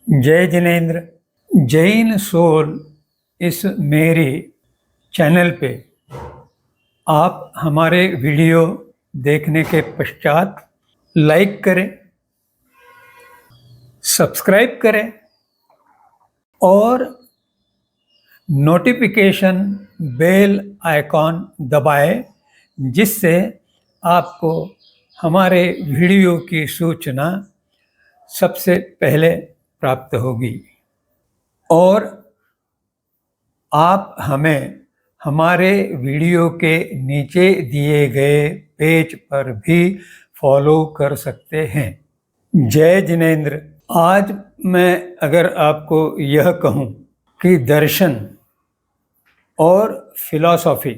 जय जिनेन्द्र। जैन सोल इस मेरी चैनल पे आप हमारे वीडियो देखने के पश्चात लाइक करें, सब्सक्राइब करें और नोटिफिकेशन बेल आइकॉन दबाएं, जिससे आपको हमारे वीडियो की सूचना सबसे पहले प्राप्त होगी। और आप हमें हमारे वीडियो के नीचे दिए गए पेज पर भी फॉलो कर सकते हैं। जय जिनेन्द्र। आज मैं अगर आपको यह कहूँ कि दर्शन और फिलॉसफी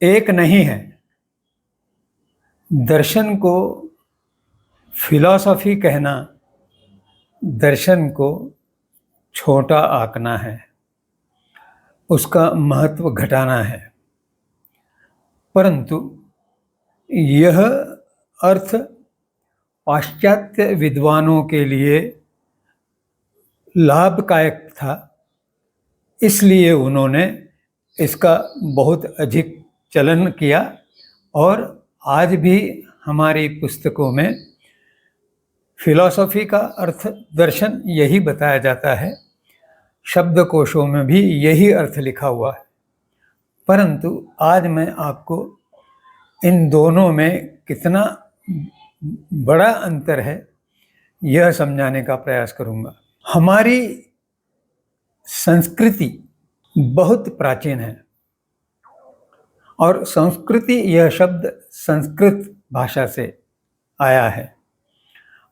एक नहीं है, दर्शन को फिलॉसफी कहना दर्शन को छोटा आंकना है, उसका महत्व घटाना है। परंतु यह अर्थ पाश्चात्य विद्वानों के लिए लाभदायक था, इसलिए उन्होंने इसका बहुत अधिक चलन किया और आज भी हमारी पुस्तकों में फिलॉसफी का अर्थ दर्शन यही बताया जाता है, शब्दकोशों में भी यही अर्थ लिखा हुआ है। परंतु आज मैं आपको इन दोनों में कितना बड़ा अंतर है यह समझाने का प्रयास करूंगा। हमारी संस्कृति बहुत प्राचीन है और संस्कृति यह शब्द संस्कृत भाषा से आया है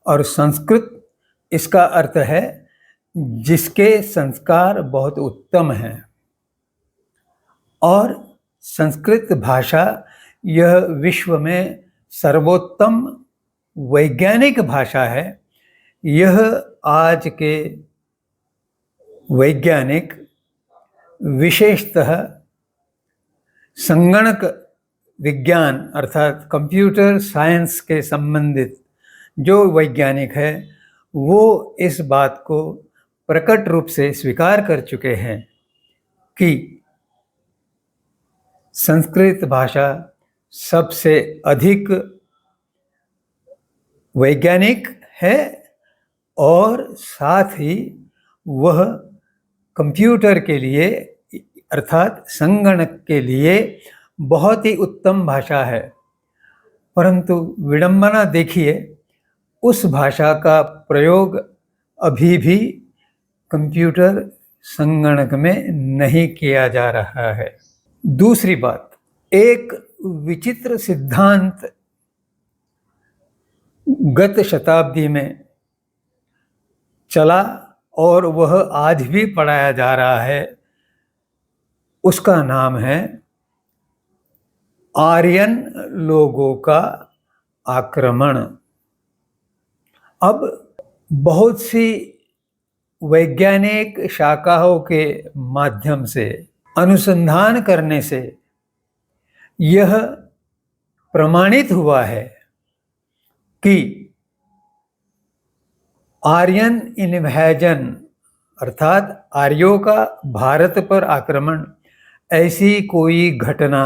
और संस्कृत इसका अर्थ है जिसके संस्कार बहुत उत्तम हैं। और संस्कृत भाषा यह विश्व में सर्वोत्तम वैज्ञानिक भाषा है। यह आज के वैज्ञानिक विशेषतः संगणक विज्ञान अर्थात कंप्यूटर साइंस के संबंधित जो वैज्ञानिक है वो इस बात को प्रकट रूप से स्वीकार कर चुके हैं कि संस्कृत भाषा सबसे अधिक वैज्ञानिक है और साथ ही वह कंप्यूटर के लिए अर्थात संगणक के लिए बहुत ही उत्तम भाषा है। परंतु विडंबना देखिए, उस भाषा का प्रयोग अभी भी कंप्यूटर संगणक में नहीं किया जा रहा है। दूसरी बात, एक विचित्र सिद्धांत गत शताब्दी में चला और वह आज भी पढ़ाया जा रहा है, उसका नाम है आर्यन लोगों का आक्रमण। अब बहुत सी वैज्ञानिक शाखाओं के माध्यम से अनुसंधान करने से यह प्रमाणित हुआ है कि आर्यन इन्वेजन अर्थात आर्यों का भारत पर आक्रमण ऐसी कोई घटना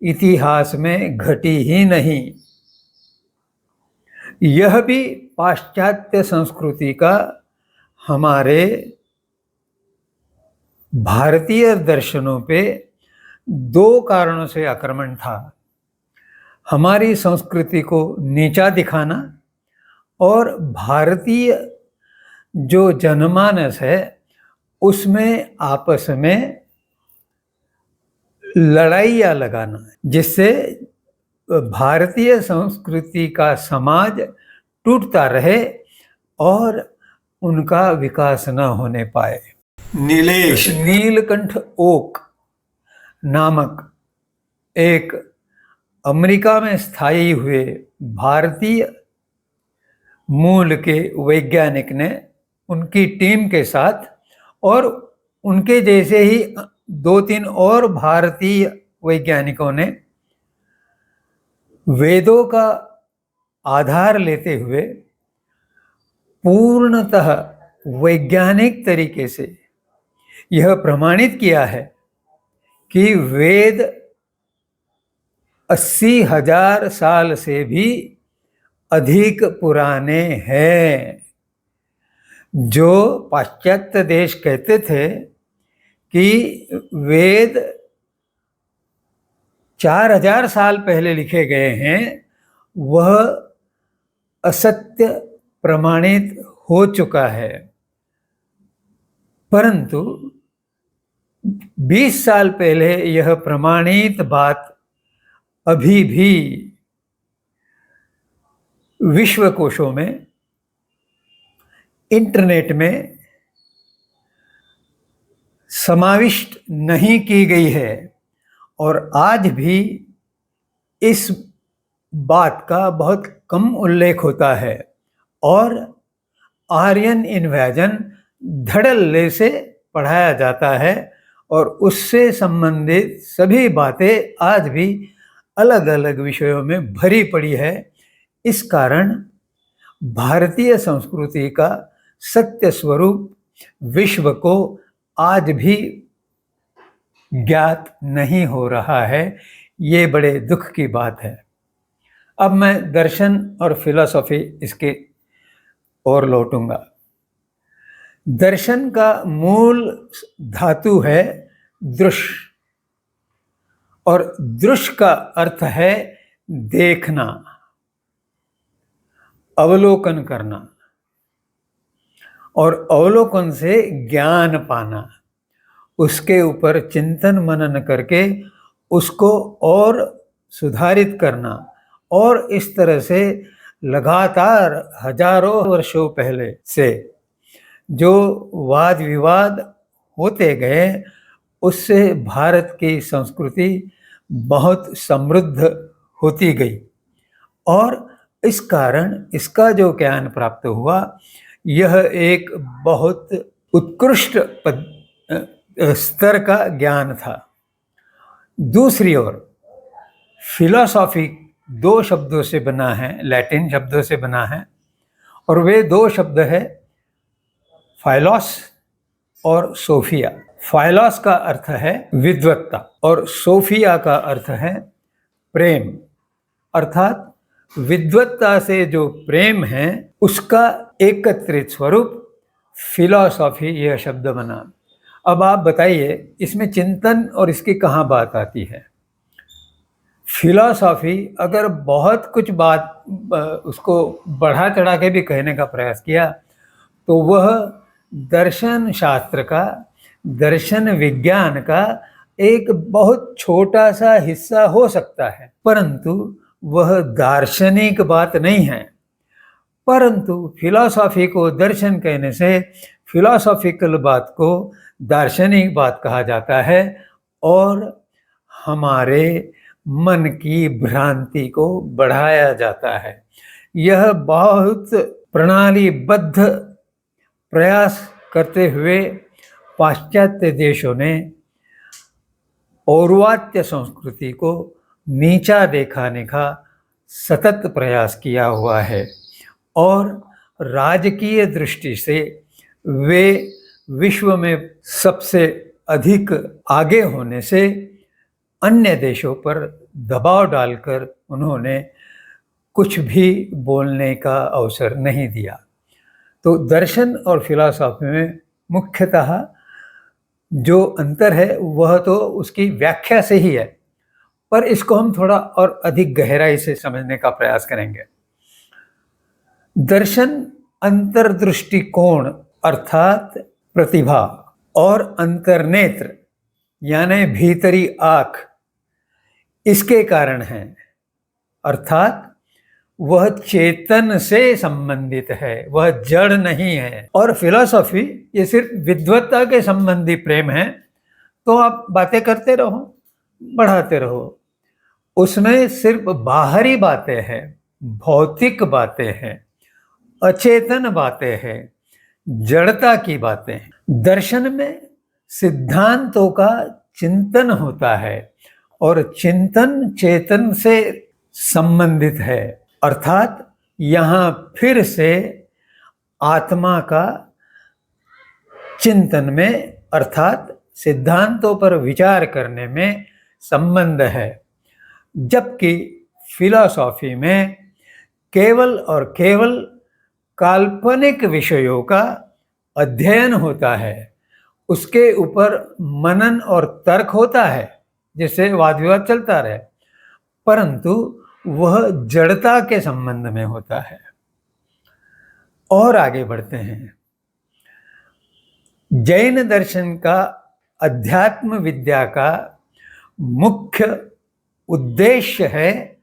इतिहास में घटी ही नहीं। यह भी पाश्चात्य संस्कृति का हमारे भारतीय दर्शनों पे दो कारणों से आक्रमण था। हमारी संस्कृति को नीचा दिखाना और भारतीय जो जनमानस है उसमें आपस में लड़ाइयाँ लगाना, जिससे भारतीय संस्कृति का समाज टूटता रहे और उनका विकास न होने पाए। नीलकंठ ओक नामक एक अमेरिका में स्थायी हुए भारतीय मूल के वैज्ञानिक ने उनकी टीम के साथ और उनके जैसे ही 2-3 और भारतीय वैज्ञानिकों ने वेदों का आधार लेते हुए पूर्णतः वैज्ञानिक तरीके से यह प्रमाणित किया है कि वेद 80,000 साल से भी अधिक पुराने हैं। जो पाश्चात्य देश कहते थे कि वेद 4,000 साल पहले लिखे गए हैं, वह असत्य प्रमाणित हो चुका है। परंतु 20 साल पहले यह प्रमाणित बात अभी भी विश्वकोशों में, इंटरनेट में समाविष्ट नहीं की गई है और आज भी इस बात का बहुत कम उल्लेख होता है और आर्यन इन्वेजन धड़ल्ले से पढ़ाया जाता है और उससे संबंधित सभी बातें आज भी अलग अलग विषयों में भरी पड़ी है। इस कारण भारतीय संस्कृति का सत्य स्वरूप विश्व को आज भी ज्ञात नहीं हो रहा है। ये बड़े दुख की बात है। अब मैं दर्शन और फिलॉसफी इसके ओर लौटूंगा। दर्शन का मूल धातु है दृश्य और दृश्य का अर्थ है देखना, अवलोकन करना और अवलोकन से ज्ञान पाना, उसके ऊपर चिंतन मनन करके उसको और सुधारित करना और इस तरह से लगातार हजारों वर्षों पहले से जो वाद विवाद होते गए उससे भारत की संस्कृति बहुत समृद्ध होती गई और इस कारण इसका जो ज्ञान प्राप्त हुआ यह एक बहुत उत्कृष्ट स्तर का ज्ञान था। दूसरी ओर फिलॉसॉफी 2 शब्दों से बना है, लैटिन शब्दों से बना है और वे 2 शब्द है फाइलोस और सोफिया। फाइलोस का अर्थ है विद्वत्ता और सोफिया का अर्थ है प्रेम, अर्थात विद्वत्ता से जो प्रेम है उसका एकत्रित स्वरूप फिलॉसॉफी यह शब्द बना। अब आप बताइए इसमें चिंतन और इसकी कहाँ बात आती है। फिलॉसॉफी अगर बहुत कुछ बात उसको बढ़ा चढ़ा के भी कहने का प्रयास किया तो वह दर्शन शास्त्र का, दर्शन विज्ञान का एक बहुत छोटा सा हिस्सा हो सकता है, परंतु वह दार्शनिक बात नहीं है। परंतु फिलॉसॉफी को दर्शन कहने से फिलॉसॉफिकल बात को दार्शनिक बात कहा जाता है और हमारे मन की भ्रांति को बढ़ाया जाता है। यह बहुत प्रणालीबद्ध प्रयास करते हुए पाश्चात्य देशों ने और्वात्य संस्कृति को नीचा दिखाने का सतत प्रयास किया हुआ है और राजकीय दृष्टि से वे विश्व में सबसे अधिक आगे होने से अन्य देशों पर दबाव डालकर उन्होंने कुछ भी बोलने का अवसर नहीं दिया। तो दर्शन और फिलॉसफी में मुख्यतः जो अंतर है वह तो उसकी व्याख्या से ही है, पर इसको हम थोड़ा और अधिक गहराई से समझने का प्रयास करेंगे। दर्शन अंतर्दृष्टिकोण अर्थात प्रतिभा और अंतर्नेत्र यानी भीतरी आँख इसके कारण है, अर्थात वह चेतन से संबंधित है, वह जड़ नहीं है। और फिलॉसफी ये सिर्फ विद्वत्ता के संबंधी प्रेम है, तो आप बातें करते रहो, बढ़ाते रहो, उसमें सिर्फ बाहरी बातें हैं, भौतिक बातें हैं, अचेतन बातें हैं, जड़ता की बातें हैं। दर्शन में सिद्धांतों का चिंतन होता है और चिंतन चेतन से संबंधित है, अर्थात यहाँ फिर से आत्मा का चिंतन में अर्थात सिद्धांतों पर विचार करने में संबंध है, जबकि फिलॉसफी में केवल और केवल काल्पनिक विषयों का अध्ययन होता है, उसके ऊपर मनन और तर्क होता है जिससे वाद विवाद चलता रहे, परंतु वह जड़ता के संबंध में होता है। और आगे बढ़ते हैं। जैन दर्शन का अध्यात्म विद्या का मुख्य उद्देश्य है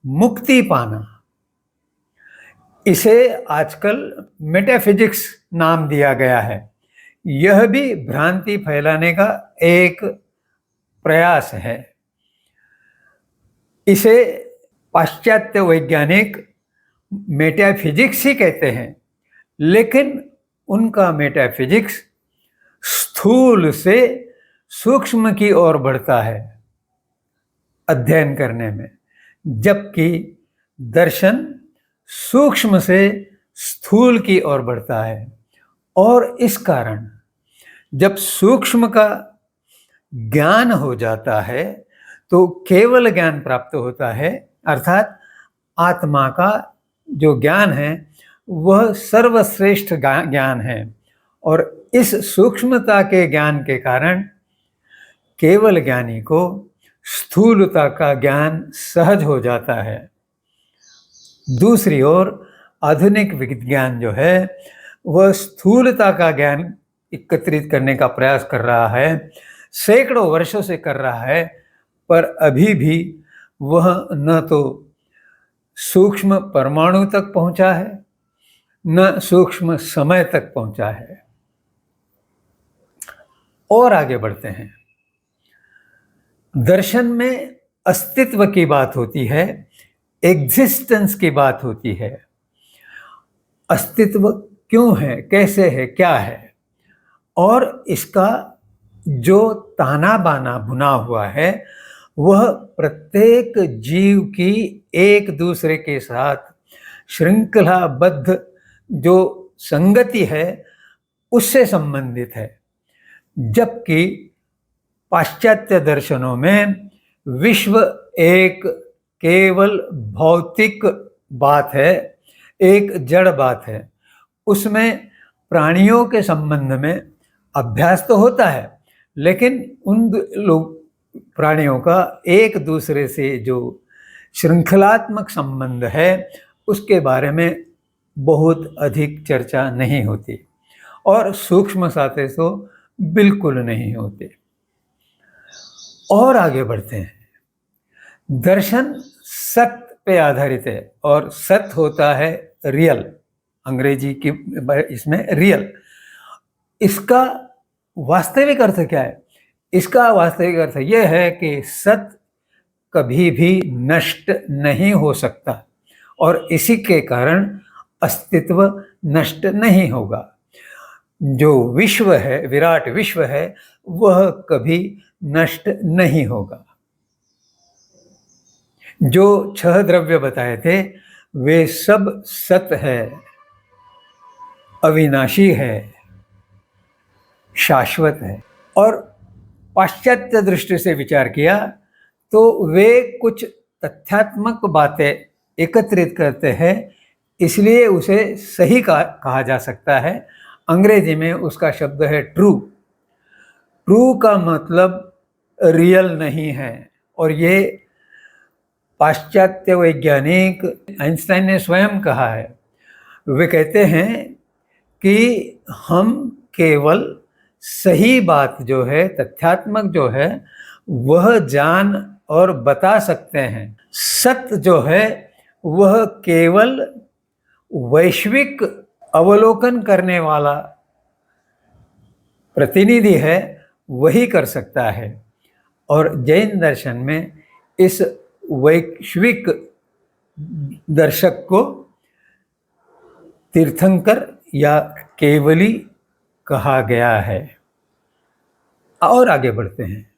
मुक्ति पाना। इसे आजकल मेटाफिजिक्स नाम दिया गया है। यह भी भ्रांति फैलाने का एक प्रयास है। इसे पाश्चात्य वैज्ञानिक मेटाफिजिक्स ही कहते हैं, लेकिन उनका मेटाफिजिक्स स्थूल से सूक्ष्म की ओर बढ़ता है अध्ययन करने में, जबकि दर्शन सूक्ष्म से स्थूल की ओर बढ़ता है। और इस कारण जब सूक्ष्म का ज्ञान हो जाता है तो केवल ज्ञान प्राप्त होता है, अर्थात आत्मा का जो ज्ञान है वह सर्वश्रेष्ठ ज्ञान है। और इस सूक्ष्मता के ज्ञान के कारण केवल ज्ञानी को स्थूलता का ज्ञान सहज हो जाता है। दूसरी ओर आधुनिक विज्ञान जो है वह स्थूलता का ज्ञान एकत्रित करने का प्रयास कर रहा है, सैकड़ों वर्षों से कर रहा है, पर अभी भी वह न तो सूक्ष्म परमाणु तक पहुंचा है न सूक्ष्म समय तक पहुंचा है। और आगे बढ़ते हैं। दर्शन में अस्तित्व की बात होती है, एग्जिस्टेंस की बात होती है। अस्तित्व क्यों है, कैसे है, क्या है, और इसका जो ताना बाना बुना हुआ है वह प्रत्येक जीव की एक दूसरे के साथ श्रृंखलाबद्ध जो संगति है उससे संबंधित है। जबकि पाश्चात्य दर्शनों में विश्व एक केवल भौतिक बात है, एक जड़ बात है। उसमें प्राणियों के संबंध में अभ्यास तो होता है, लेकिन उन लोग प्राणियों का एक दूसरे से जो श्रृंखलात्मक संबंध है उसके बारे में बहुत अधिक चर्चा नहीं होती, और सूक्ष्म साथे तो बिल्कुल नहीं होते। और आगे बढ़ते हैं। दर्शन सत्य पे आधारित है, और सत्य होता है रियल, अंग्रेजी की इसमें रियल। इसका वास्तविक अर्थ क्या है? इसका वास्तविक अर्थ यह है कि सत्य कभी भी नष्ट नहीं हो सकता, और इसी के कारण अस्तित्व नष्ट नहीं होगा। जो विश्व है, विराट विश्व है, वह कभी नष्ट नहीं होगा। जो 6 द्रव्य बताए थे वे सब सत्य है, अविनाशी है, शाश्वत है। और पाश्चात्य दृष्टि से विचार किया तो वे कुछ तथ्यात्मक बातें एकत्रित करते हैं, इसलिए उसे सही कहा जा सकता है। अंग्रेजी में उसका शब्द है ट्रू। ट्रू का मतलब रियल नहीं है, और ये पाश्चात्य वैज्ञानिक आइंस्टाइन ने स्वयं कहा है। वे कहते हैं कि हम केवल सही बात जो है, तथ्यात्मक जो है, वह जान और बता सकते हैं। सत्य जो है वह केवल वैश्विक अवलोकन करने वाला प्रतिनिधि है, वही कर सकता है। और जैन दर्शन में इस वैश्विक दर्शक को तीर्थंकर या केवली कहा गया है। और आगे बढ़ते हैं।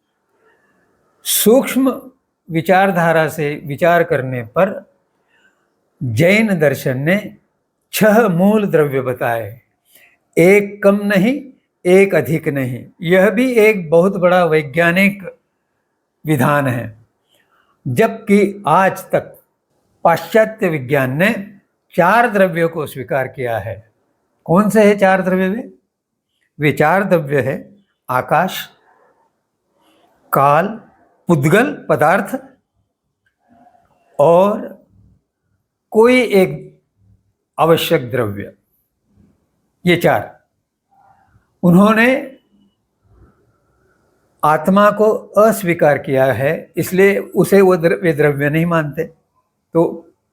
सूक्ष्म विचारधारा से विचार करने पर जैन दर्शन ने 6 मूल द्रव्य बताए, एक कम नहीं, एक अधिक नहीं। यह भी एक बहुत बड़ा वैज्ञानिक विधान है, जबकि आज तक पाश्चात्य विज्ञान ने 4 द्रव्यों को स्वीकार किया है। कौन से है 4 द्रव्य वे 4 द्रव्य है आकाश, काल, पुद्गल पदार्थ और कोई एक आवश्यक द्रव्य। ये 4। उन्होंने आत्मा को अस्वीकार किया है, इसलिए उसे वो द्रव्य नहीं मानते। तो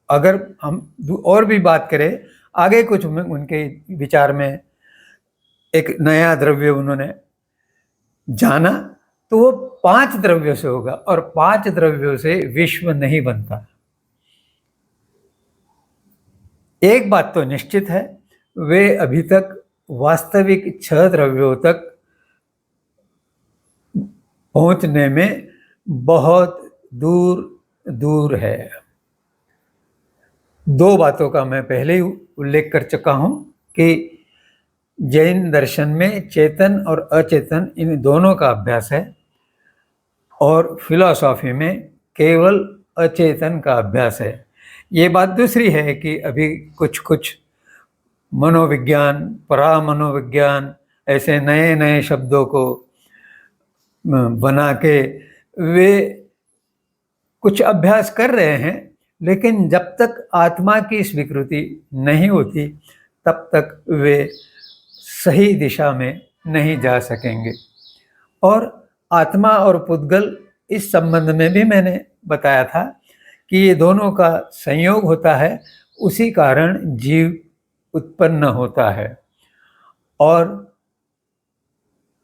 अगर हम और भी बात करें आगे, कुछ उनके विचार में एक नया द्रव्य उन्होंने जाना, तो वो 5 द्रव्यों से होगा, और 5 द्रव्यों से विश्व नहीं बनता। एक बात तो निश्चित है, वे अभी तक वास्तविक 6 द्रव्यों तक पहुंचने में बहुत दूर दूर है। 2 बातों का मैं पहले ही उल्लेख कर चुका हूं कि जैन दर्शन में चेतन और अचेतन इन दोनों का अभ्यास है, और फिलॉसफी में केवल अचेतन का अभ्यास है। ये बात दूसरी है कि अभी कुछ कुछ मनोविज्ञान, परामनोविज्ञान, ऐसे नए नए शब्दों को बना के वे कुछ अभ्यास कर रहे हैं, लेकिन जब तक आत्मा की स्वीकृति नहीं होती तब तक वे सही दिशा में नहीं जा सकेंगे। और आत्मा और पुद्गल, इस संबंध में भी मैंने बताया था कि ये दोनों का संयोग होता है, उसी कारण जीव उत्पन्न होता है। और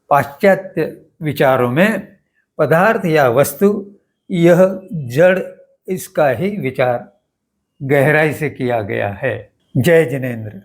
पाश्चात्य विचारों में पदार्थ या वस्तु, यह जड़, इसका ही विचार गहराई से किया गया है। जय जिनेंद्र।